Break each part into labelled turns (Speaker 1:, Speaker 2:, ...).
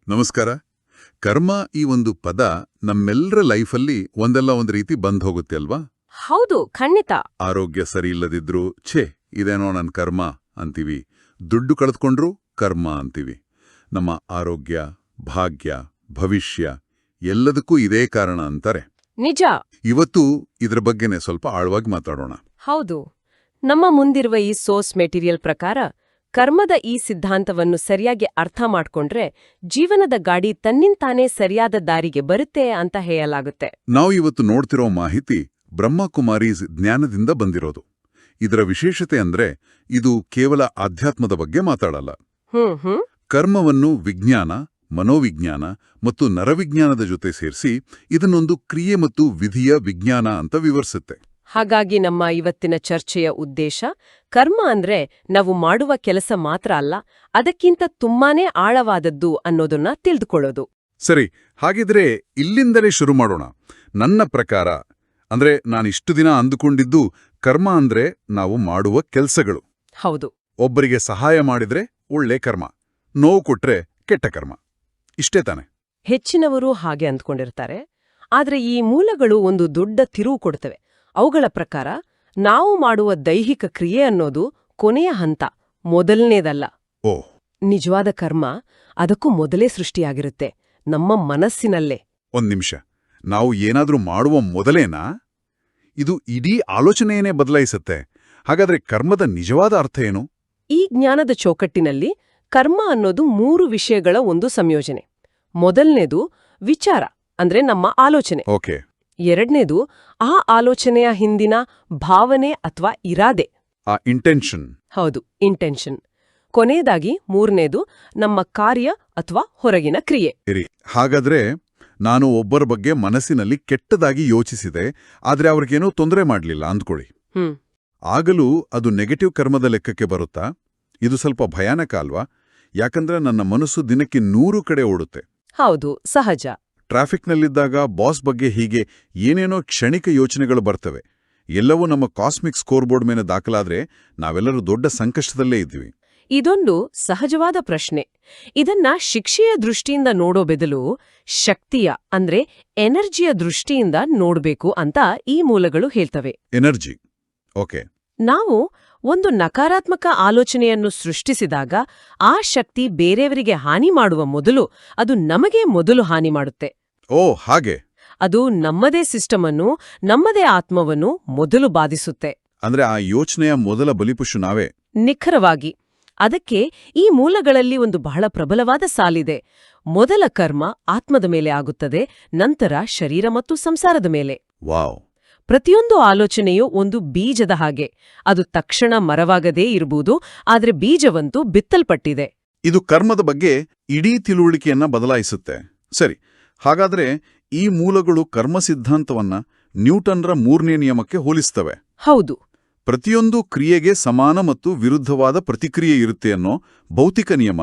Speaker 1: ನಮಸ್ಕಾರ. ಕರ್ಮ ಈ ಒಂದು ಪದ ನಮ್ಮೆಲ್ಲರ ಲೈಫಲ್ಲಿ ಒಂದಲ್ಲ ಒಂದು ರೀತಿ ಬಂದ್ ಹೋಗುತ್ತೆ ಅಲ್ವಾ?
Speaker 2: ಹೌದು, ಖಂಡಿತ.
Speaker 1: ಆರೋಗ್ಯ ಸರಿ ಇಲ್ಲದಿದ್ರು ಇದೇನೋ ನನ್ ಕರ್ಮ ಅಂತೀವಿ. ದುಡ್ಡು ಕಳೆದುಕೊಂಡ್ರು ಕರ್ಮ ಅಂತೀವಿ. ನಮ್ಮ ಆರೋಗ್ಯ, ಭಾಗ್ಯ, ಭವಿಷ್ಯ ಎಲ್ಲದಕ್ಕೂ ಇದೇ ಕಾರಣ ಅಂತಾರೆ.
Speaker 2: ನಿಜ.
Speaker 1: ಇವತ್ತು ಇದ್ರ ಬಗ್ಗೆನೇ ಸ್ವಲ್ಪ ಆಳವಾಗಿ ಮಾತಾಡೋಣ.
Speaker 2: ಹೌದು. ನಮ್ಮ ಮುಂದಿರುವ ಈ ಸೋರ್ಸ್ ಮೆಟೀರಿಯಲ್ ಪ್ರಕಾರ ಕರ್ಮದ ಈ ಸಿದ್ಧಾಂತವನ್ನು ಸರಿಯಾಗಿ ಅರ್ಥ ಮಾಡ್ಕೊಂಡ್ರೆ ಜೀವನದ ಗಾಡಿ ತನ್ನಿಂತಾನೇ ಸರಿಯಾದ ದಾರಿಗೆ ಬರುತ್ತೆ ಅಂತ ಹೇಳಲಾಗುತ್ತೆ.
Speaker 1: ನಾವು ಇವತ್ತು ನೋಡ್ತಿರೋ ಮಾಹಿತಿ ಬ್ರಹ್ಮಕುಮಾರೀಸ್ ಜ್ಞಾನದಿಂದ ಬಂದಿರೋದು. ಇದರ ವಿಶೇಷತೆ ಅಂದ್ರೆ ಇದು ಕೇವಲ ಆಧ್ಯಾತ್ಮದ ಬಗ್ಗೆ ಮಾತಾಡಲ್ಲ. ಕರ್ಮವನ್ನು ವಿಜ್ಞಾನ, ಮನೋವಿಜ್ಞಾನ ಮತ್ತು ನರವಿಜ್ಞಾನದ ಜೊತೆ ಸೇರಿಸಿ ಇದನ್ನೊಂದು ಕ್ರಿಯೆ ಮತ್ತು ವಿಧಿಯ ವಿಜ್ಞಾನ ಅಂತ ವಿವರಿಸುತ್ತೆ.
Speaker 2: ಹಾಗಾಗಿ ನಮ್ಮ ಇವತ್ತಿನ ಚರ್ಚೆಯ ಉದ್ದೇಶ ಕರ್ಮ ಅಂದ್ರೆ ನಾವು ಮಾಡುವ ಕೆಲಸ ಮಾತ್ರ ಅಲ್ಲ, ಅದಕ್ಕಿಂತ ತುಂಬಾನೇ ಆಳವಾದದ್ದು ಅನ್ನೋದನ್ನ ತಿಳಿದುಕೊಳ್ಳೋದು.
Speaker 1: ಸರಿ, ಹಾಗಿದ್ರೆ ಇಲ್ಲಿಂದಲೇ ಶುರು ಮಾಡೋಣ. ನನ್ನ ಪ್ರಕಾರ ಅಂದ್ರೆ ನಾನಿಷ್ಟು ದಿನ ಅಂದುಕೊಂಡಿದ್ದು ಕರ್ಮ ಅಂದ್ರೆ ನಾವು ಮಾಡುವ ಕೆಲಸಗಳು.
Speaker 2: ಹೌದು.
Speaker 1: ಒಬ್ಬರಿಗೆ ಸಹಾಯ ಮಾಡಿದ್ರೆ ಒಳ್ಳೆ ಕರ್ಮ, ನೋವು ಕೊಟ್ರೆ ಕೆಟ್ಟ ಕರ್ಮ, ಇಷ್ಟೇ ತಾನೆ?
Speaker 2: ಹೆಚ್ಚಿನವರು ಹಾಗೆ ಅಂದ್ಕೊಂಡಿರ್ತಾರೆ. ಆದ್ರೆ ಈ ಮೂಲಗಳು ಒಂದು ದೊಡ್ಡ ತಿರುವು ಕೊಡ್ತವೆ. ಅವುಗಳ ಪ್ರಕಾರ ನಾವು ಮಾಡುವ ದೈಹಿಕ ಕ್ರಿಯೆ ಅನ್ನೋದು ಕೊನೆಯ ಹಂತ, ಮೊದಲನೇದಲ್ಲ. ನಿಜವಾದ ಕರ್ಮ ಅದಕ್ಕೂ ಮೊದಲೇ ಸೃಷ್ಟಿಯಾಗಿರುತ್ತೆ, ನಮ್ಮ ಮನಸ್ಸಿನಲ್ಲೇ.
Speaker 1: ಒಂದ್ ನಿಮಿಷ, ನಾವು ಏನಾದ್ರೂ ಮಾಡುವ ಮೊದಲೇನಾ? ಇದು ಇಡೀ ಆಲೋಚನೆಯನ್ನೇ ಬದಲಾಯಿಸುತ್ತೆ. ಹಾಗಾದ್ರೆ ಕರ್ಮದ ನಿಜವಾದ ಅರ್ಥ ಏನು?
Speaker 2: ಈ ಜ್ಞಾನದ ಚೌಕಟ್ಟಿನಲ್ಲಿ ಕರ್ಮ ಅನ್ನೋದು 3 ವಿಷಯಗಳ ಒಂದು ಸಂಯೋಜನೆ. ಮೊದಲನೇದು ವಿಚಾರ, ಅಂದ್ರೆ ನಮ್ಮ ಆಲೋಚನೆ.
Speaker 1: ಓಕೆ.
Speaker 2: ಎರಡನೇದು ಆ ಆಲೋಚನೆಯ ಹಿಂದಿನ ಭಾವನೆ ಅಥವಾ ಇರಾದೆ,
Speaker 1: ಆ ಇಂಟೆನ್ಷನ್.
Speaker 2: ಹೌದು, ಇಂಟೆನ್ಷನ್. ಕೊನೆಯದಾಗಿ ಮೂರನೇದು ನಮ್ಮ ಕಾರ್ಯ ಅಥವಾ ಹೊರಗಿನ ಕ್ರಿಯೆ.
Speaker 1: ಹಾಗಾದ್ರೆ ನಾನು ಒಬ್ಬರ ಬಗ್ಗೆ ಮನಸ್ಸಿನಲ್ಲಿ ಕೆಟ್ಟದಾಗಿ ಯೋಚಿಸಿದೆ, ಆದ್ರೆ ಅವ್ರಿಗೇನೋ ತೊಂದರೆ ಮಾಡ್ಲಿಲ್ಲ ಅಂದ್ಕೊಳ್ಳಿ. ಆಗಲೂ ಅದು ನೆಗೆಟಿವ್ ಕರ್ಮದ ಲೆಕ್ಕಕ್ಕೆ ಬರುತ್ತಾ? ಇದು ಸ್ವಲ್ಪ ಭಯಾನಕ ಅಲ್ವಾ? ಯಾಕಂದ್ರೆ ನನ್ನ ಮನಸ್ಸು ದಿನಕ್ಕೆ 100 ಕಡೆ ಓಡುತ್ತೆ.
Speaker 2: ಹೌದು, ಸಹಜ.
Speaker 1: ಟ್ರಾಫಿಕ್ನಲ್ಲಿದ್ದಾಗ ಬಾಸ್ ಬಗ್ಗೆ ಹೀಗೆ ಏನೇನೋ ಕ್ಷಣಿಕ ಯೋಚನೆಗಳು ಬರ್ತವೆ. ಎಲ್ಲವೂ ನಮ್ಮ ಕಾಸ್ಮಿಕ್ ಸ್ಕೋರ್ ಬೋರ್ಡ್ ಮೇಲೆ ದಾಖಲಾದ್ರೆ ನಾವೆಲ್ಲರೂ ದೊಡ್ಡ ಸಂಕಷ್ಟದಲ್ಲೇ ಇದ್ದೀವಿ.
Speaker 2: ಇದೊಂದು ಸಹಜವಾದ ಪ್ರಶ್ನೆ. ಇದನ್ನ ಶಿಕ್ಷೆಯ ದೃಷ್ಟಿಯಿಂದ ನೋಡೋ ಬದಲು ಶಕ್ತಿಯ ಅಂದ್ರೆ ಎನರ್ಜಿಯ ದೃಷ್ಟಿಯಿಂದ ನೋಡ್ಬೇಕು ಅಂತ ಈ ಮೂಲಗಳು ಹೇಳ್ತವೆ.
Speaker 1: Energy, okay.
Speaker 2: ನಾವು ಒಂದು ನಕಾರಾತ್ಮಕ ಆಲೋಚನೆಯನ್ನು ಸೃಷ್ಟಿಸಿದಾಗ ಆ ಶಕ್ತಿ ಬೇರೆಯವರಿಗೆ ಹಾನಿ ಮಾಡುವ ಮೊದಲು ಅದು ನಮಗೆ ಮೊದಲು ಹಾನಿ ಮಾಡುತ್ತೆ.
Speaker 1: ಹಾಗೆ.
Speaker 2: ಅದು ನಮ್ಮದೇ ಸಿಸ್ಟಮ್ ಅನ್ನು, ನಮ್ಮದೇ ಆತ್ಮವನ್ನು ಮೊದಲು ಬಾಧಿಸುತ್ತೆ.
Speaker 1: ಅಂದ್ರೆ ಆ ಯೋಚನೆಯ ಮೊದಲ ಬಲಿಪುಷು ನಾವೇ.
Speaker 2: ನಿಖರವಾಗಿ. ಅದಕ್ಕೆ ಈ ಮೂಲಗಳಲ್ಲಿ ಒಂದು ಬಹಳ ಪ್ರಬಲವಾದ ಸಾಲಿದೆ. ಮೊದಲ ಕರ್ಮ ಆತ್ಮದ ಮೇಲೆ ಆಗುತ್ತದೆ, ನಂತರ ಶರೀರ ಮತ್ತು ಸಂಸಾರದ ಮೇಲೆ.
Speaker 1: ವಾವ್.
Speaker 2: ಪ್ರತಿಯೊಂದು ಆಲೋಚನೆಯೂ ಒಂದು ಬೀಜದ ಹಾಗೆ. ಅದು ತಕ್ಷಣ ಮರವಾಗದೇ ಇರಬಹುದು, ಆದ್ರೆ ಬೀಜವಂತೂ ಬಿತ್ತಲ್ಪಟ್ಟಿದೆ.
Speaker 1: ಇದು ಕರ್ಮದ ಬಗ್ಗೆ ಇಡೀ ತಿಳುವಳಿಕೆಯನ್ನ ಬದಲಾಯಿಸುತ್ತೆ. ಸರಿ, ಹಾಗಾದ್ರೆ ಈ ಮೂಲಗಳು ಕರ್ಮ ಸಿದ್ಧಾಂತವನ್ನ ನ್ಯೂಟನ್ರ 3ನೇ ನಿಯಮಕ್ಕೆ ಹೋಲಿಸ್ತವೆ.
Speaker 2: ಹೌದು.
Speaker 1: ಪ್ರತಿಯೊಂದು ಕ್ರಿಯೆಗೆ ಸಮಾನ ಮತ್ತು ವಿರುದ್ಧವಾದ ಪ್ರತಿಕ್ರಿಯೆ ಇರುತ್ತೆ ಅನ್ನೋ ಭೌತಿಕ ನಿಯಮ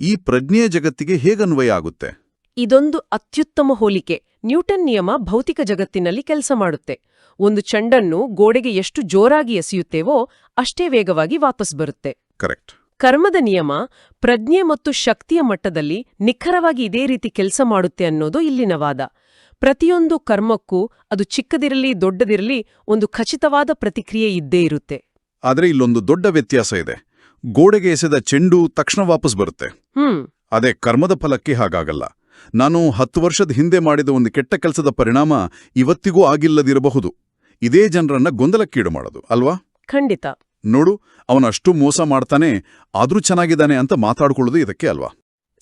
Speaker 1: ಈ ಪ್ರಜ್ಞೆಯ ಜಗತ್ತಿಗೆ ಹೇಗನ್ವಯ ಆಗುತ್ತೆ?
Speaker 2: ಇದೊಂದು ಅತ್ಯುತ್ತಮ ಹೋಲಿಕೆ. ನ್ಯೂಟನ್ ನಿಯಮ ಭೌತಿಕ ಜಗತ್ತಿನಲ್ಲಿ ಕೆಲಸ ಮಾಡುತ್ತೆ. ಒಂದು ಚೆಂಡನ್ನು ಗೋಡೆಗೆ ಎಷ್ಟು ಜೋರಾಗಿ ಎಸೆಯುತ್ತೇವೋ ಅಷ್ಟೇ ವೇಗವಾಗಿ ವಾಪಸ್ ಬರುತ್ತೆ.
Speaker 1: ಕರೆಕ್ಟ್.
Speaker 2: ಕರ್ಮದ ನಿಯಮ ಪ್ರಜ್ಞೆ ಮತ್ತು ಶಕ್ತಿಯ ಮಟ್ಟದಲ್ಲಿ ನಿಖರವಾಗಿ ಇದೇ ರೀತಿ ಕೆಲಸ ಮಾಡುತ್ತೆ ಅನ್ನೋದು ಇಲ್ಲಿನ ವಾದ. ಪ್ರತಿಯೊಂದು ಕರ್ಮಕ್ಕೂ ಅದು ಚಿಕ್ಕದಿರಲಿ ದೊಡ್ಡದಿರಲಿ ಒಂದು ಖಚಿತವಾದ ಪ್ರತಿಕ್ರಿಯೆ ಇದ್ದೇ ಇರುತ್ತೆ.
Speaker 1: ಆದ್ರೆ ಇಲ್ಲೊಂದು ದೊಡ್ಡ ವ್ಯತ್ಯಾಸ ಇದೆ. ಗೋಡೆಗೆ ಎಸೆದ ಚೆಂಡು ತಕ್ಷಣ ವಾಪಸ್ ಬರುತ್ತೆ. ಅದೇ ಕರ್ಮದ ಫಲಕ್ಕೆ ಹಾಗಾಗಲ್ಲ. ನಾನು 10 ವರ್ಷದ ಹಿಂದೆ ಮಾಡಿದ ಒಂದು ಕೆಟ್ಟ ಕೆಲಸದ ಪರಿಣಾಮ ಇವತ್ತಿಗೂ ಆಗಿಲ್ಲದಿರಬಹುದು. ಇದೇ ಜನರನ್ನ ಗೊಂದಲಕ್ಕೀಡು ಮಾಡೋದು ಅಲ್ವಾ?
Speaker 2: ಖಂಡಿತ.
Speaker 1: ನೋಡು, ಅವನಷ್ಟು ಮೋಸ ಮಾಡ್ತಾನೆ, ಆದ್ರೂ ಚೆನ್ನಾಗಿದ್ದಾನೆ ಅಂತ ಮಾತಾಡ್ಕೊಳ್ಳೋದು ಇದಕ್ಕೆ ಅಲ್ವಾ?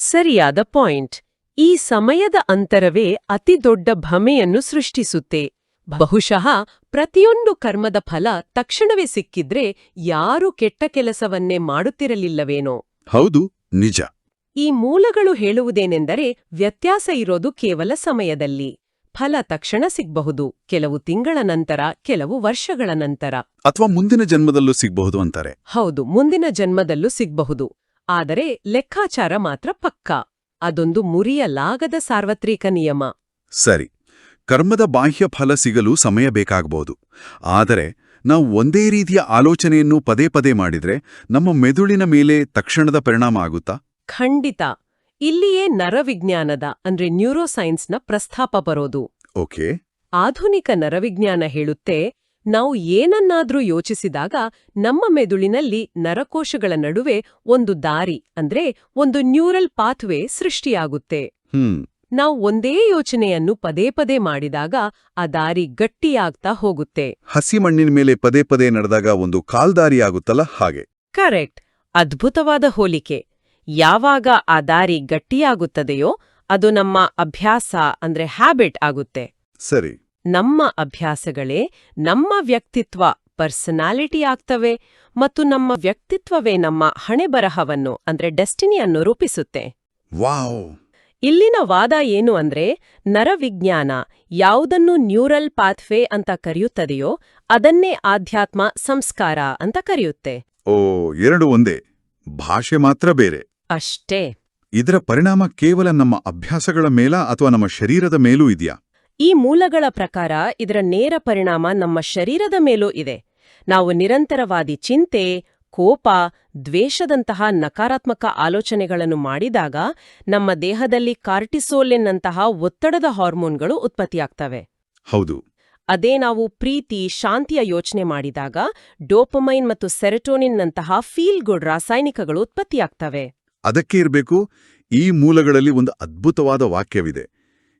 Speaker 2: ಸರಿಯಾದ ಪಾಯಿಂಟ್. ಈ ಸಮಯದ ಅಂತರವೇ ಅತಿ ದೊಡ್ಡ ಭ್ರಮೆಯನ್ನು ಸೃಷ್ಟಿಸುತ್ತೆ. ಬಹುಶಃ ಪ್ರತಿಯೊಂದು ಕರ್ಮದ ಫಲ ತಕ್ಷಣವೇ ಸಿಕ್ಕಿದ್ರೆ ಯಾರೂ ಕೆಟ್ಟ ಕೆಲಸವನ್ನೇ ಮಾಡುತ್ತಿರಲಿಲ್ಲವೇನೋ.
Speaker 1: ಹೌದು, ನಿಜ.
Speaker 2: ಈ ಮೂಲಗಳು ಹೇಳುವುದೇನೆಂದರೆ ವ್ಯತ್ಯಾಸ ಇರೋದು ಕೇವಲ ಸಮಯದಲ್ಲಿ. ಫಲ ತಕ್ಷಣ ಸಿಗ್ಬಹುದು, ಕೆಲವು ತಿಂಗಳ ನಂತರ, ಕೆಲವು ವರ್ಷಗಳ ನಂತರ,
Speaker 1: ಅಥವಾ ಮುಂದಿನ ಜನ್ಮದಲ್ಲೂ ಸಿಗ್ಬಹುದು ಅಂತಾರೆ.
Speaker 2: ಹೌದು, ಮುಂದಿನ ಜನ್ಮದಲ್ಲೂ ಸಿಗ್ಬಹುದು. ಆದರೆ ಲೆಕ್ಕಾಚಾರ ಮಾತ್ರ ಪಕ್ಕಾ. ಅದೊಂದು ಮುರಿಯಲಾಗದ ಸಾರ್ವತ್ರಿಕ ನಿಯಮ.
Speaker 1: ಸರಿ, ಕರ್ಮದ ಬಾಹ್ಯ ಫಲ ಸಿಗಲು ಸಮಯ ಬೇಕಾಗಬಹುದು. ಆದರೆ ನಾವು ಒಂದೇ ರೀತಿಯ ಆಲೋಚನೆಯನ್ನು ಪದೇ ಪದೇ ಮಾಡಿದ್ರೆ ನಮ್ಮ ಮೆದುಳಿನ ಮೇಲೆ ತಕ್ಷಣದ ಪರಿಣಾಮ ಆಗುತ್ತಾ?
Speaker 2: ಖಂಡಿತ. ಇಲ್ಲಿಯೇ ನರವಿಜ್ಞಾನದ ಅಂದ್ರೆ ನ್ಯೂರೋಸೈನ್ಸ್ನ ಪ್ರಸ್ತಾಪ ಬರೋದು.
Speaker 1: ಓಕೆ.
Speaker 2: ಆಧುನಿಕ ನರವಿಜ್ಞಾನ ಹೇಳುತ್ತೆ, ನಾವು ಏನನ್ನಾದ್ರೂ ಯೋಚಿಸಿದಾಗ ನಮ್ಮ ಮೆದುಳಿನಲ್ಲಿ ನರಕೋಶಗಳ ನಡುವೆ ಒಂದು ದಾರಿ ಅಂದ್ರೆ ಒಂದು ನ್ಯೂರಲ್ ಪಾಥ್ವೇ ಸೃಷ್ಟಿಯಾಗುತ್ತೆ. ನಾವು ಒಂದೇ ಯೋಚನೆಯನ್ನು ಪದೇ ಪದೇ ಮಾಡಿದಾಗ ಆ ದಾರಿ ಗಟ್ಟಿಯಾಗ್ತಾ ಹೋಗುತ್ತೆ.
Speaker 1: ಹಸಿ ಮಣ್ಣಿನ ಮೇಲೆ ಪದೇ ಪದೇ ನಡೆದಾಗ ಒಂದು ಕಾಲ್ದಾರಿ ಆಗುತ್ತಲ್ಲ ಹಾಗೆ.
Speaker 2: ಕರೆಕ್ಟ್. ಅದ್ಭುತವಾದ ಹೋಲಿಕೆ. ಯಾವಾಗ ಆ ದಾರಿ ಗಟ್ಟಿಯಾಗುತ್ತದೆಯೋ ಅದು ನಮ್ಮ ಅಭ್ಯಾಸ ಅಂದ್ರೆ ಹ್ಯಾಬಿಟ್ ಆಗುತ್ತೆ.
Speaker 1: ಸರಿ.
Speaker 2: ನಮ್ಮ ಅಭ್ಯಾಸಗಳೇ ನಮ್ಮ ವ್ಯಕ್ತಿತ್ವ ಪರ್ಸನಾಲಿಟಿ ಆಗ್ತವೆ ಮತ್ತು ನಮ್ಮ ವ್ಯಕ್ತಿತ್ವವೇ ನಮ್ಮ ಹಣೆಬರಹವನ್ನು ಅಂದ್ರೆ ಡೆಸ್ಟಿನಿಯನ್ನು ರೂಪಿಸುತ್ತೆ.
Speaker 1: ವಾವ್!
Speaker 2: ಇಲ್ಲಿನ ವಾದ ಏನು ಅಂದ್ರೆ ನರವಿಜ್ಞಾನ ಯಾವುದನ್ನು ನ್ಯೂರಲ್ ಪಾಥ್ವೇ ಅಂತ ಕರೆಯುತ್ತದೆಯೋ ಅದನ್ನೇ ಆಧ್ಯಾತ್ಮ ಸಂಸ್ಕಾರ ಅಂತ ಕರೆಯುತ್ತೆ.
Speaker 1: ಓ, ಎರಡು ಒಂದೇ, ಭಾಷೆ ಮಾತ್ರ ಬೇರೆ.
Speaker 2: ಅಷ್ಟೇ.
Speaker 1: ಇದರ ಪರಿಣಾಮ ಕೇವಲ ನಮ್ಮ ಅಭ್ಯಾಸಗಳ ಮೇಲ ಅಥವಾ ನಮ್ಮ ಶರೀರದ ಮೇಲೂ ಇದೆಯಾ?
Speaker 2: ಈ ಮೂಲಗಳ ಪ್ರಕಾರ ಇದರ ನೇರ ಪರಿಣಾಮ ನಮ್ಮ ಶರೀರದ ಮೇಲೂ ಇದೆ. ನಾವು ನಿರಂತರವಾದಿ ಚಿಂತೆ, ಕೋಪ, ದ್ವೇಷದಂತಹ ನಕಾರಾತ್ಮಕ ಆಲೋಚನೆಗಳನ್ನು ಮಾಡಿದಾಗ ನಮ್ಮ ದೇಹದಲ್ಲಿ ಕಾರ್ಟಿಸೋಲಿನ್ನಂತಹ ಒತ್ತಡದ ಹಾರ್ಮೋನ್ಗಳು ಉತ್ಪತ್ತಿಯಾಗ್ತವೆ.
Speaker 1: ಹೌದು.
Speaker 2: ಅದೇ ನಾವು ಪ್ರೀತಿ, ಶಾಂತಿಯ ಯೋಚನೆ ಮಾಡಿದಾಗ ಡೋಪಮೈನ್ ಮತ್ತು ಸೆರೆಟೋನಿನ್ನಂತಹ ಫೀಲ್ ಗುಡ್ ರಾಸಾಯನಿಕಗಳು ಉತ್ಪತ್ತಿಯಾಗ್ತವೆ.
Speaker 1: ಅದಕ್ಕೆ ಇರಬೇಕು, ಈ ಮೂಲಗಳಲ್ಲಿ ಒಂದು ಅದ್ಭುತವಾದ ವಾಕ್ಯವಿದೆ: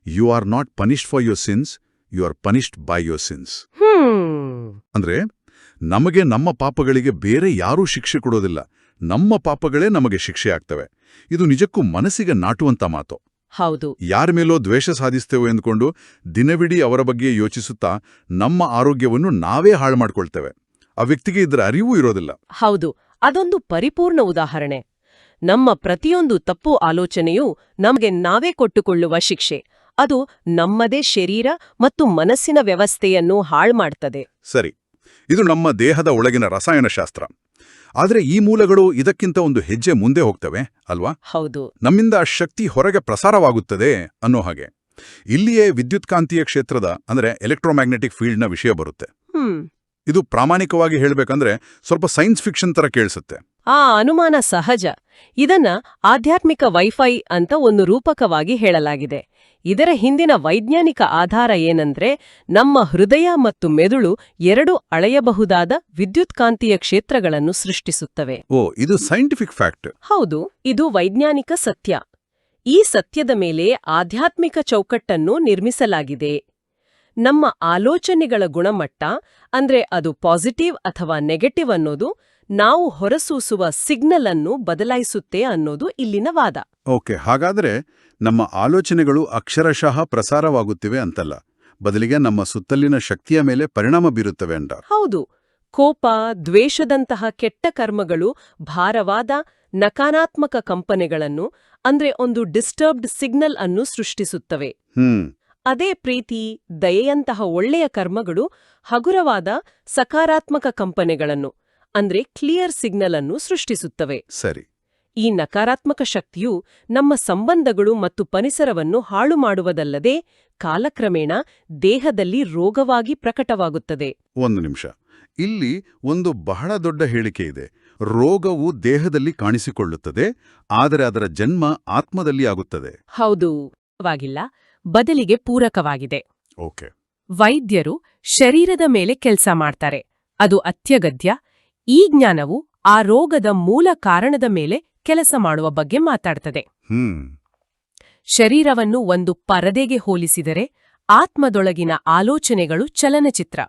Speaker 1: you are not punished for your sins, you are punished by your sins. ಅಂದ್ರೆ ನಮಗೆ ನಮ್ಮ ಪಾಪಗಳಿಗೆ ಬೇರೆ ಯಾರೂ ಶಿಕ್ಷೆ ಕೊಡೋದಿಲ್ಲ, ನಮ್ಮ ಪಾಪಗಳೇ ನಮಗೆ ಶಿಕ್ಷೆ ಆಗ್ತವೆ. ಇದು ನಿಜಕ್ಕೂ ಮನಸ್ಸಿಗೆ ನಾಟುವಂತ ಮಾತು.
Speaker 2: ಹೌದು.
Speaker 1: ಯಾರ ಮೇಲೋ ದ್ವೇಷ ಸಾಧಿಸ್ತೇವೆ ಎಂದುಕೊಂಡು ದಿನವಿಡೀ ಅವರ ಬಗ್ಗೆ ಯೋಚಿಸುತ್ತಾ ನಮ್ಮ ಆರೋಗ್ಯವನ್ನು ನಾವೇ ಹಾಳು ಮಾಡ್ಕೊಳ್ತೇವೆ. ಆ ವ್ಯಕ್ತಿಗೆ ಇದರ ಅರಿವೂ ಇರೋದಿಲ್ಲ.
Speaker 2: ಹೌದು, ಅದೊಂದು ಪರಿಪೂರ್ಣ ಉದಾಹರಣೆ. ನಮ್ಮ ಪ್ರತಿಯೊಂದು ತಪ್ಪು ಆಲೋಚನೆಯೂ ನಮಗೆ ನಾವೇ ಕೊಟ್ಟುಕೊಳ್ಳುವ ಶಿಕ್ಷೆ. ಅದು ನಮ್ಮದೇ ಶರೀರ ಮತ್ತು ಮನಸ್ಸಿನ ವ್ಯವಸ್ಥೆಯನ್ನು ಹಾಳ್ಮಾಡ್ತದೆ.
Speaker 1: ಸರಿ, ಇದು ನಮ್ಮ ದೇಹದ ಒಳಗಿನ ರಸಾಯನಶಾಸ್ತ್ರ. ಆದರೆ ಈ ಮೂಲಗಳು ಇದಕ್ಕಿಂತ ಒಂದು ಹೆಜ್ಜೆ ಮುಂದೆ ಹೋಗ್ತವೆ ಅಲ್ವಾ?
Speaker 2: ಹೌದು.
Speaker 1: ನಮ್ಮಿಂದ ಶಕ್ತಿ ಹೊರಗೆ ಪ್ರಸಾರವಾಗುತ್ತದೆ ಅನ್ನೋ ಹಾಗೆ. ಇಲ್ಲಿಯೇ ವಿದ್ಯುತ್ಕಾಂತೀಯ ಕ್ಷೇತ್ರದ ಅಂದ್ರೆ ಎಲೆಕ್ಟ್ರೋಮ್ಯಾಗ್ನೆಟಿಕ್ ಫೀಲ್ಡ್ನ ವಿಷಯ ಬರುತ್ತೆ. ಇದು ಪ್ರಾಮಾಣಿಕವಾಗಿ ಹೇಳಬೇಕಂದ್ರೆ ಸ್ವಲ್ಪ ಸೈನ್ಸ್ ಫಿಕ್ಷನ್ ತರ ಕೇಳಿಸುತ್ತೆ.
Speaker 2: ಆ ಅನುಮಾನ ಸಹಜ. ಇದನ್ನ ಆಧ್ಯಾತ್ಮಿಕ ವೈಫೈ ಅಂತ ಒಂದು ರೂಪಕವಾಗಿ ಹೇಳಲಾಗಿದೆ. ಇದರ ಹಿಂದಿನ ವೈಜ್ಞಾನಿಕ ಆಧಾರ ಏನಂದ್ರೆ ನಮ್ಮ ಹೃದಯ ಮತ್ತು ಮೆದುಳು ಎರಡು ಅಳೆಯಬಹುದಾದ ವಿದ್ಯುತ್ಕಾಂತೀಯ ಕ್ಷೇತ್ರಗಳನ್ನು ಸೃಷ್ಟಿಸುತ್ತವೆ.
Speaker 1: ಓ, ಇದು ಸೈಂಟಿಫಿಕ್ ಫ್ಯಾಕ್ಟ್.
Speaker 2: ಹೌದು, ಇದು ವೈಜ್ಞಾನಿಕ ಸತ್ಯ. ಈ ಸತ್ಯದ ಮೇಲೆ ಆಧ್ಯಾತ್ಮಿಕ ಚೌಕಟ್ಟನ್ನು ನಿರ್ಮಿಸಲಾಗಿದೆ. ನಮ್ಮ ಆಲೋಚನೆಗಳ ಗುಣಮಟ್ಟ ಅಂದ್ರೆ ಅದು ಪಾಸಿಟಿವ್ ಅಥವಾ ನೆಗೆಟಿವ್ ಅನ್ನೋದು ನಾವು ಹೊರಸೂಸುವ ಸಿಗ್ನಲ್ ಅನ್ನು ಬದಲಾಯಿಸುತ್ತೆ ಅನ್ನೋದು ಇಲ್ಲಿನ ವಾದ.
Speaker 1: ಓಕೆ, ಹಾಗಾದ್ರೆ ನಮ್ಮ ಆಲೋಚನೆಗಳು ಅಕ್ಷರಶಃ ಪ್ರಸಾರವಾಗುತ್ತಿವೆ ಅಂತಲ್ಲ, ಬದಲಿಗೆ ನಮ್ಮ ಸುತ್ತಲಿನ ಶಕ್ತಿಯ ಮೇಲೆ ಪರಿಣಾಮ ಬೀರುತ್ತವೆ ಅಂತ.
Speaker 2: ಹೌದು. ಕೋಪ, ದ್ವೇಷದಂತಹ ಕೆಟ್ಟ ಕರ್ಮಗಳು ಭಾರವಾದ ನಕಾರಾತ್ಮಕ ಕಂಪನೆಗಳನ್ನು ಅಂದ್ರೆ ಒಂದು ಡಿಸ್ಟರ್ಬ್ಡ್ ಸಿಗ್ನಲ್ ಅನ್ನು ಸೃಷ್ಟಿಸುತ್ತವೆ. ಅದೇ ಪ್ರೀತಿ, ದಯೆಯಂತಹ ಒಳ್ಳೆಯ ಕರ್ಮಗಳು ಹಗುರವಾದ ಸಕಾರಾತ್ಮಕ ಕಂಪನೆಗಳನ್ನು ಅಂದ್ರೆ ಕ್ಲಿಯರ್ ಸಿಗ್ನಲ್ ಅನ್ನು ಸೃಷ್ಟಿಸುತ್ತವೆ.
Speaker 1: ಸರಿ.
Speaker 2: ಈ ನಕಾರಾತ್ಮಕ ಶಕ್ತಿಯು ನಮ್ಮ ಸಂಬಂಧಗಳು ಮತ್ತು ಪರಿಸರವನ್ನು ಹಾಳು ಮಾಡುವುದಲ್ಲದೆ ಕಾಲಕ್ರಮೇಣ ದೇಹದಲ್ಲಿ ರೋಗವಾಗಿ ಪ್ರಕಟವಾಗುತ್ತದೆ.
Speaker 1: ಒಂದು ನಿಮಿಷ, ಇಲ್ಲಿ ಒಂದು ಬಹಳ ದೊಡ್ಡ ಹೇಳಿಕೆ ಇದೆ. ರೋಗವು ದೇಹದಲ್ಲಿ ಕಾಣಿಸಿಕೊಳ್ಳುತ್ತದೆ, ಆದರೆ ಅದರ ಜನ್ಮ ಆತ್ಮದಲ್ಲಿ ಆಗುತ್ತದೆ.
Speaker 2: ಹೌದು, ವಾಗಿಲ್ಲ, ಬದಲಿಗೆ ಪೂರಕವಾಗಿದೆ.
Speaker 1: ಓಕೆ.
Speaker 2: ವೈದ್ಯರು ಶರೀರದ ಮೇಲೆ ಕೆಲಸ ಮಾಡ್ತಾರೆ, ಅದು ಅತ್ಯಗತ್ಯ. ಈ ಜ್ಞಾನವು ಆ ರೋಗದ ಮೂಲ ಕಾರಣದ ಮೇಲೆ ಕೆಲಸ ಮಾಡುವ ಬಗ್ಗೆ ಮಾತಾಡ್ತದೆ. ಶರೀರವನ್ನು ಒಂದು ಪರದೆಗೆ ಹೋಲಿಸಿದರೆ ಆತ್ಮದೊಳಗಿನ ಆಲೋಚನೆಗಳು ಚಲನಚಿತ್ರ.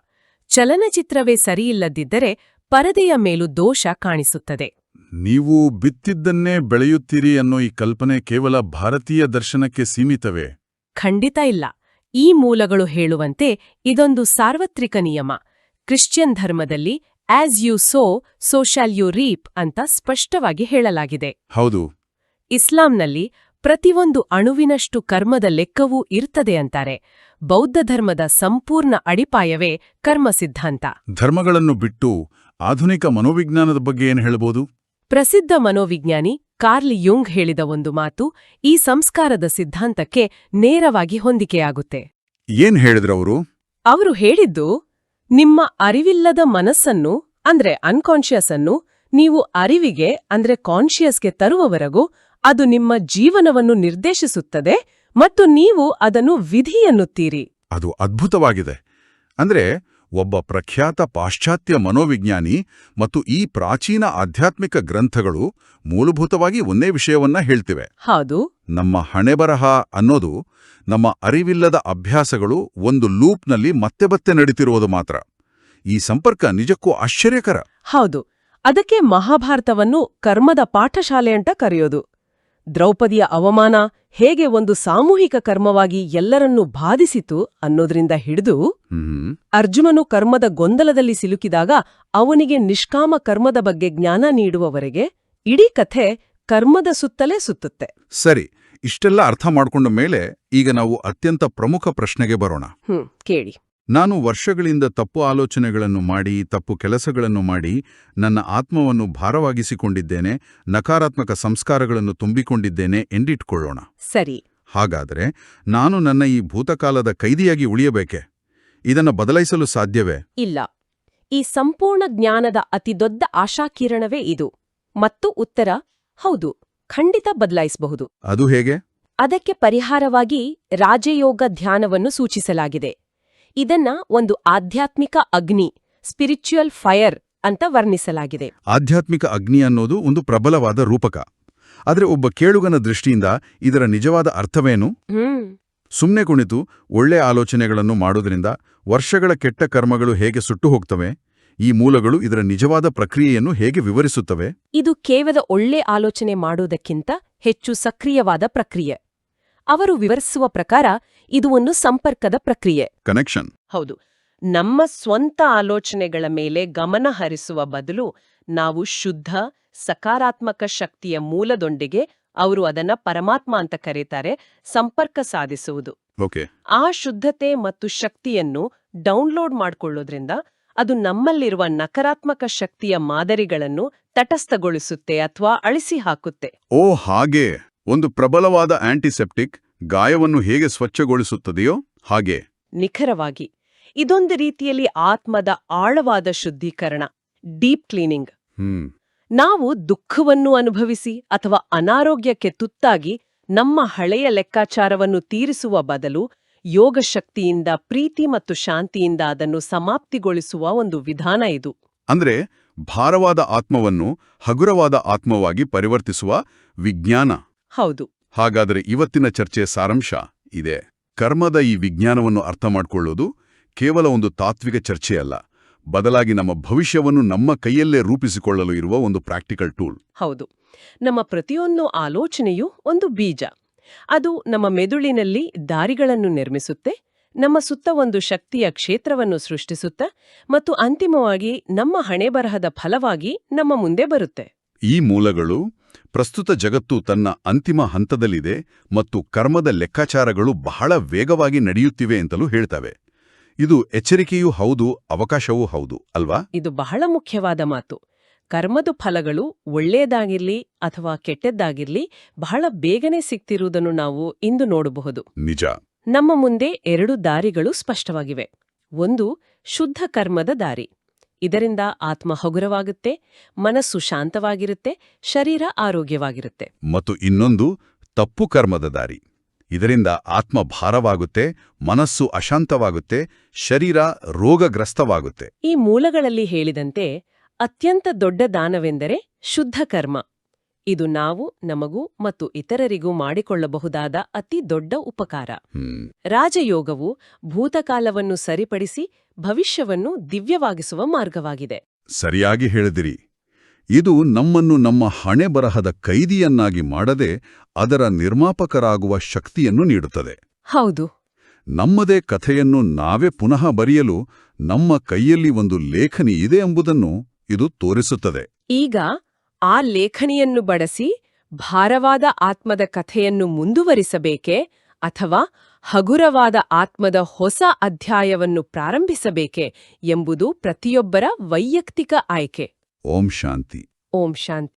Speaker 2: ಚಲನಚಿತ್ರವೇ ಸರಿಯಿಲ್ಲದಿದ್ದರೆ ಪರದೆಯ ಮೇಲೂ ದೋಷ ಕಾಣಿಸುತ್ತದೆ.
Speaker 1: ನೀವು ಬಿತ್ತಿದ್ದನ್ನೇ ಬೆಳೆಯುತ್ತೀರಿ ಅನ್ನೋ ಈ ಕಲ್ಪನೆ ಕೇವಲ ಭಾರತೀಯ ದರ್ಶನಕ್ಕೆ ಸೀಮಿತವೇ?
Speaker 2: ಖಂಡಿತ ಇಲ್ಲ. ಈ ಮೂಲಗಳು ಹೇಳುವಂತೆ ಇದೊಂದು ಸಾರ್ವತ್ರಿಕ ನಿಯಮ. ಕ್ರಿಶ್ಚಿಯನ್ ಧರ್ಮದಲ್ಲಿ as you sow, so shall you reap ಅಂತ ಸ್ಪಷ್ಟವಾಗಿ ಹೇಳಲಾಗಿದೆ.
Speaker 1: ಹೌದು.
Speaker 2: ಇಸ್ಲಾಂನಲ್ಲಿ ಪ್ರತಿಯೊಂದು ಅಣುವಿನಷ್ಟು ಕರ್ಮದ ಲೆಕ್ಕವೂ ಇರ್ತದೆ ಅಂತಾರೆ. ಬೌದ್ಧ ಧರ್ಮದ ಸಂಪೂರ್ಣ ಅಡಿಪಾಯವೇ ಕರ್ಮ ಸಿದ್ಧಾಂತ.
Speaker 1: ಧರ್ಮಗಳನ್ನು ಬಿಟ್ಟು ಆಧುನಿಕ ಮನೋವಿಜ್ಞಾನದ ಬಗ್ಗೆ ಏನು ಹೇಳಬಹುದು?
Speaker 2: ಪ್ರಸಿದ್ಧ ಮನೋವಿಜ್ಞಾನಿ ಕಾರ್ಲ್ ಯುಂಗ್ ಹೇಳಿದ ಒಂದು ಮಾತು ಈ ಸಂಸ್ಕಾರದ ಸಿದ್ಧಾಂತಕ್ಕೆ ನೇರವಾಗಿ ಹೊಂದಿಕೆಯಾಗುತ್ತೆ.
Speaker 1: ಏನ್ ಹೇಳಿದ್ರವರು?
Speaker 2: ಅವರು ಹೇಳಿದ್ದು, ನಿಮ್ಮ ಅರಿವಿಲ್ಲದ ಮನಸ್ಸನ್ನು ಅಂದ್ರೆ ಅನ್ಕಾನ್ಷಿಯಸ್ ಅನ್ನು ನೀವು ಅರಿವಿಗೆ ಅಂದ್ರೆ ಕಾನ್ಷಿಯಸ್ಗೆ ತರುವವರೆಗೂ ಅದು ನಿಮ್ಮ ಜೀವನವನ್ನು ನಿರ್ದೇಶಿಸುತ್ತದೆ ಮತ್ತು ನೀವು ಅದನ್ನು ವಿಧಿ ಎನ್ನುತ್ತೀರಿ.
Speaker 1: ಅದು ಅದ್ಭುತವಾಗಿದೆ. ಅಂದ್ರೆ ಒಬ್ಬ ಪ್ರಖ್ಯಾತ ಪಾಶ್ಚಾತ್ಯ ಮನೋವಿಜ್ಞಾನಿ ಮತ್ತು ಈ ಪ್ರಾಚೀನ ಆಧ್ಯಾತ್ಮಿಕ ಗ್ರಂಥಗಳು ಮೂಲಭೂತವಾಗಿ ಒಂದೇ ವಿಷಯವನ್ನ ಹೇಳ್ತಿವೆ.
Speaker 2: ಹೌದು.
Speaker 1: ನಮ್ಮ ಹಣೆಬರಹ ಅನ್ನೋದು ನಮ್ಮ ಅರಿವಿಲ್ಲದ ಅಭ್ಯಾಸಗಳು ಒಂದು ಲೂಪ್ನಲ್ಲಿ ಮತ್ತೆ ನಡೀತಿರುವುದು ಮಾತ್ರ. ಈ ಸಂಪರ್ಕ ನಿಜಕ್ಕೂ ಆಶ್ಚರ್ಯಕರ.
Speaker 2: ಹೌದು. ಅದಕ್ಕೆ ಮಹಾಭಾರತವನ್ನು ಕರ್ಮದ ಪಾಠಶಾಲೆ ಅಂತ ಕರೆಯೋದು. ದ್ರೌಪದಿಯ ಅವಮಾನ ಹೇಗೆ ಒಂದು ಸಾಮೂಹಿಕ ಕರ್ಮವಾಗಿ ಎಲ್ಲರನ್ನೂ ಬಾಧಿಸಿತು ಅನ್ನೋದ್ರಿಂದ ಹಿಡಿದು ಅರ್ಜುನನು ಕರ್ಮದ ಗೊಂದಲದಲ್ಲಿ ಸಿಲುಕಿದಾಗ ಅವನಿಗೆ ನಿಷ್ಕಾಮ ಕರ್ಮದ ಬಗ್ಗೆ ಜ್ಞಾನ ನೀಡುವವರೆಗೆ ಇಡೀ ಕಥೆ ಕರ್ಮದ ಸುತ್ತಲೇ ಸುತ್ತುತ್ತೆ.
Speaker 1: ಸರಿ, ಇಷ್ಟೆಲ್ಲ ಅರ್ಥ ಮಾಡ್ಕೊಂಡ ಮೇಲೆ ಈಗ ನಾವು ಅತ್ಯಂತ ಪ್ರಮುಖ ಪ್ರಶ್ನೆಗೆ ಬರೋಣ.
Speaker 2: ಕೇಳಿ.
Speaker 1: ನಾನು ವರ್ಷಗಳಿಂದ ತಪ್ಪು ಆಲೋಚನೆಗಳನ್ನು ಮಾಡಿ, ತಪ್ಪು ಕೆಲಸಗಳನ್ನು ಮಾಡಿ, ನನ್ನ ಆತ್ಮವನ್ನು ಭಾರವಾಗಿಸಿಕೊಂಡಿದ್ದೇನೆ, ನಕಾರಾತ್ಮಕ ಸಂಸ್ಕಾರಗಳನ್ನು ತುಂಬಿಕೊಂಡಿದ್ದೇನೆ ಎಂದಿಟ್ಕೊಳ್ಳೋಣ.
Speaker 2: ಸರಿ.
Speaker 1: ಹಾಗಾದರೆ ನಾನು ನನ್ನ ಈ ಭೂತಕಾಲದ ಕೈದಿಯಾಗಿ ಉಳಿಯಬೇಕೆ? ಇದನ್ನು ಬದಲಾಯಿಸಲು ಸಾಧ್ಯವೇ?
Speaker 2: ಇಲ್ಲ. ಈ ಸಂಪೂರ್ಣ ಜ್ಞಾನದ ಅತಿದೊಡ್ಡ ಆಶಾಕಿರಣವೇ ಇದು. ಮತ್ತು ಉತ್ತರ ಹೌದು, ಖಂಡಿತ ಬದಲಾಯಿಸಬಹುದು.
Speaker 1: ಅದು ಹೇಗೆ?
Speaker 2: ಅದಕ್ಕೆ ಪರಿಹಾರವಾಗಿ ರಾಜಯೋಗ ಧ್ಯಾನವನ್ನು ಸೂಚಿಸಲಾಗಿದೆ. ಇದನ್ನ ಒಂದು ಆಧ್ಯಾತ್ಮಿಕ ಅಗ್ನಿ, ಸ್ಪಿರಿಚುವಲ್ ಫೈರ್ ಅಂತ ವರ್ಣಿಸಲಾಗಿದೆ.
Speaker 1: ಆಧ್ಯಾತ್ಮಿಕ ಅಗ್ನಿ ಅನ್ನೋದು ಒಂದು ಪ್ರಬಲವಾದ ರೂಪಕ. ಆದರೆ ಒಬ್ಬ ಕೇಳುಗನ ದೃಷ್ಟಿಯಿಂದ ಇದರ ನಿಜವಾದ ಅರ್ಥವೇನು? ಸುಮ್ಮನೆ ಕುಳಿತು ಒಳ್ಳೆ ಆಲೋಚನೆಗಳನ್ನು ಮಾಡೋದ್ರಿಂದ ವರ್ಷಗಳ ಕೆಟ್ಟ ಕರ್ಮಗಳು ಹೇಗೆ ಸುಟ್ಟು ಹೋಗ್ತವೆ? ಈ ಮೂಲಗಳು ಇದರ ನಿಜವಾದ ಪ್ರಕ್ರಿಯೆಯನ್ನು ಹೇಗೆ ವಿವರಿಸುತ್ತವೆ?
Speaker 2: ಇದು ಕೇವಲ ಒಳ್ಳೆ ಆಲೋಚನೆ ಮಾಡೋದಕ್ಕಿಂತ ಹೆಚ್ಚು ಸಕ್ರಿಯವಾದ ಪ್ರಕ್ರಿಯೆ. ಅವರು ವಿವರಿಸುವ ಪ್ರಕಾರ ಇದು ಒಂದು ಸಂಪರ್ಕದ ಪ್ರಕ್ರಿಯೆ.
Speaker 1: ಕನೆಕ್ಷನ್.
Speaker 2: ಹೌದು. ನಮ್ಮ ಸ್ವಂತ ಆಲೋಚನೆಗಳ ಮೇಲೆ ಗಮನ ಹರಿಸುವ ಬದಲು ನಾವು ಶುದ್ಧ, ಸಕಾರಾತ್ಮಕ ಶಕ್ತಿಯ ಮೂಲದೊಂದಿಗೆ, ಅವರು ಅದನ್ನ ಪರಮಾತ್ಮ ಅಂತ ಕರೀತಾರೆ, ಸಂಪರ್ಕ ಸಾಧಿಸುವುದು. ಆ ಶುದ್ಧತೆ ಮತ್ತು ಶಕ್ತಿಯನ್ನು ಡೌನ್ಲೋಡ್ ಮಾಡಿಕೊಳ್ಳೋದ್ರಿಂದ ಅದು ನಮ್ಮಲ್ಲಿರುವ ನಕಾರಾತ್ಮಕ ಶಕ್ತಿಯ ಮಾದರಿಗಳನ್ನು ತಟಸ್ಥಗೊಳಿಸುತ್ತೆ ಅಥವಾ ಅಳಿಸಿ ಹಾಕುತ್ತೆ.
Speaker 1: ಓ ಹಾಗೆ. ಒಂದು ಪ್ರಬಲವಾದ ಆಂಟಿಸೆಪ್ಟಿಕ್ ಗಾಯವನ್ನು ಹೇಗೆ ಸ್ವಚ್ಛಗೊಳಿಸುತ್ತದೆಯೋ ಹಾಗೆ.
Speaker 2: ನಿಖರವಾಗಿ. ಇದೊಂದು ರೀತಿಯಲ್ಲಿ ಆತ್ಮದ ಆಳವಾದ ಶುದ್ಧೀಕರಣ, ಡೀಪ್ ಕ್ಲೀನಿಂಗ್. ನಾವು ದುಃಖವನ್ನು ಅನುಭವಿಸಿ ಅಥವಾ ಅನಾರೋಗ್ಯಕ್ಕೆ ತುತ್ತಾಗಿ ನಮ್ಮ ಹಳೆಯ ಲೆಕ್ಕಾಚಾರವನ್ನು ತೀರಿಸುವ ಬದಲು ಯೋಗ ಶಕ್ತಿಯಿಂದ, ಪ್ರೀತಿ ಮತ್ತು ಶಾಂತಿಯಿಂದ ಅದನ್ನು ಸಮಾಪ್ತಿಗೊಳಿಸುವ ಒಂದು ವಿಧಾನ ಇದು.
Speaker 1: ಅಂದ್ರೆ ಭಾರವಾದ ಆತ್ಮವನ್ನು ಹಗುರವಾದ ಆತ್ಮವಾಗಿ ಪರಿವರ್ತಿಸುವ ವಿಜ್ಞಾನ.
Speaker 2: ಹೌದು.
Speaker 1: ಹಾಗಾದರೆ ಇವತ್ತಿನ ಚರ್ಚೆಯ ಸಾರಾಂಶ ಇದೆ. ಕರ್ಮದ ಈ ವಿಜ್ಞಾನವನ್ನು ಅರ್ಥ ಮಾಡಿಕೊಳ್ಳೋದು ಕೇವಲ ಒಂದು ತಾತ್ವಿಕ ಚರ್ಚೆಯಲ್ಲ, ಬದಲಾಗಿ ನಮ್ಮ ಭವಿಷ್ಯವನ್ನು ನಮ್ಮ ಕೈಯಲ್ಲೇ ರೂಪಿಸಿಕೊಳ್ಳಲು ಇರುವ ಒಂದು ಪ್ರಾಕ್ಟಿಕಲ್ ಟೂಲ್.
Speaker 2: ಹೌದು. ನಮ್ಮ ಪ್ರತಿಯೊಂದು ಆಲೋಚನೆಯೂ ಒಂದು ಬೀಜ. ಅದು ನಮ್ಮ ಮೆದುಳಿನಲ್ಲಿ ದಾರಿಗಳನ್ನು ನಿರ್ಮಿಸುತ್ತೆ, ನಮ್ಮ ಸುತ್ತ ಒಂದು ಶಕ್ತಿಯ ಕ್ಷೇತ್ರವನ್ನು ಸೃಷ್ಟಿಸುತ್ತೆ ಮತ್ತು ಅಂತಿಮವಾಗಿ ನಮ್ಮ ಹಣೆಬರಹದ ಫಲವಾಗಿ ನಮ್ಮ ಮುಂದೆ ಬರುತ್ತೆ.
Speaker 1: ಈ ಮೂಲಗಳು ಪ್ರಸ್ತುತ ಜಗತ್ತು ತನ್ನ ಅಂತಿಮ ಹಂತದಲ್ಲಿದೆ ಮತ್ತು ಕರ್ಮದ ಲೆಕ್ಕಾಚಾರಗಳು ಬಹಳ ವೇಗವಾಗಿ ನಡೆಯುತ್ತಿವೆ ಅಂತಲೂ ಹೇಳ್ತವೆ. ಇದು ಎಚ್ಚರಿಕೆಯೂ ಹೌದು, ಅವಕಾಶವೂ ಹೌದು ಅಲ್ವಾ?
Speaker 2: ಇದು ಬಹಳ ಮುಖ್ಯವಾದ ಮಾತು. ಕರ್ಮದ ಫಲಗಳು ಒಳ್ಳೆಯದಾಗಿರ್ಲಿ ಅಥವಾ ಕೆಟ್ಟದ್ದಾಗಿರ್ಲಿ ಬಹಳ ಬೇಗನೆ ಸಿಗ್ತಿರುವುದನ್ನು ನಾವು ಇಂದು ನೋಡಬಹುದು.
Speaker 1: ನಿಜ.
Speaker 2: ನಮ್ಮ ಮುಂದೆ 2 ದಾರಿಗಳು ಸ್ಪಷ್ಟವಾಗಿವೆ. ಒಂದು ಶುದ್ಧ ಕರ್ಮದ ದಾರಿ. ಇದರಿಂದ ಆತ್ಮ ಹಗುರವಾಗುತ್ತೆ, ಮನಸ್ಸು ಶಾಂತವಾಗಿರುತ್ತೆ, ಶರೀರ ಆರೋಗ್ಯವಾಗಿರುತ್ತೆ.
Speaker 1: ಮತ್ತು ಇನ್ನೊಂದು ತಪ್ಪು ಕರ್ಮದ ದಾರಿ. ಇದರಿಂದ ಆತ್ಮ ಭಾರವಾಗುತ್ತೆ, ಮನಸ್ಸು ಅಶಾಂತವಾಗುತ್ತೆ, ಶರೀರ ರೋಗಗ್ರಸ್ತವಾಗುತ್ತೆ.
Speaker 2: ಈ ಮೂಲಗಳಲ್ಲಿ ಹೇಳಿದಂತೆ ಅತ್ಯಂತ ದೊಡ್ಡ ದಾನವೆಂದರೆ ಶುದ್ಧ ಕರ್ಮ. ಇದು ನಾವು ನಮಗೂ ಮತ್ತು ಇತರರಿಗೂ ಮಾಡಿಕೊಳ್ಳಬಹುದಾದ ಅತಿ ದೊಡ್ಡ ಉಪಕಾರ. ರಾಜಯೋಗವು ಭೂತಕಾಲವನ್ನು ಸರಿಪಡಿಸಿ ಭವಿಷ್ಯವನ್ನು ದಿವ್ಯವಾಗಿಸುವ ಮಾರ್ಗವಾಗಿದೆ.
Speaker 1: ಸರಿಯಾಗಿ ಹೇಳಿದಿರಿ. ಇದು ನಮ್ಮನ್ನು ನಮ್ಮ ಹಣೆಬರಹದ ಕೈದಿಯನ್ನಾಗಿ ಮಾಡದೆ ಅದರ ನಿರ್ಮಾಪಕರಾಗುವ ಶಕ್ತಿಯನ್ನು ನೀಡುತ್ತದೆ.
Speaker 2: ಹೌದು.
Speaker 1: ನಮ್ಮದೇ ಕಥೆಯನ್ನು ನಾವೇ ಪುನಃ ಬರೆಯಲು ನಮ್ಮ ಕೈಯಲ್ಲಿ ಒಂದು ಲೇಖನಿ ಇದೆ ಎಂಬುದನ್ನು ಇದು ತೋರಿಸುತ್ತದೆ.
Speaker 2: ಈಗ ಆ ಲೇಖನಿಯನ್ನು ಬಳಸಿ ಭಾರವಾದ ಆತ್ಮದ ಕಥೆಯನ್ನು ಮುಂದುವರಿಸಬೇಕೆ ಅಥವಾ ಹಗುರವಾದ ಆತ್ಮದ ಹೊಸ ಅಧ್ಯಾಯವನ್ನು ಪ್ರಾರಂಭಿಸಬೇಕೆ ಎಂಬುದು ಪ್ರತಿಯೊಬ್ಬರ ವೈಯಕ್ತಿಕ ಆಯ್ಕೆ.
Speaker 1: ಓಂ ಶಾಂತಿ.
Speaker 2: ಓಂ ಶಾಂತಿ.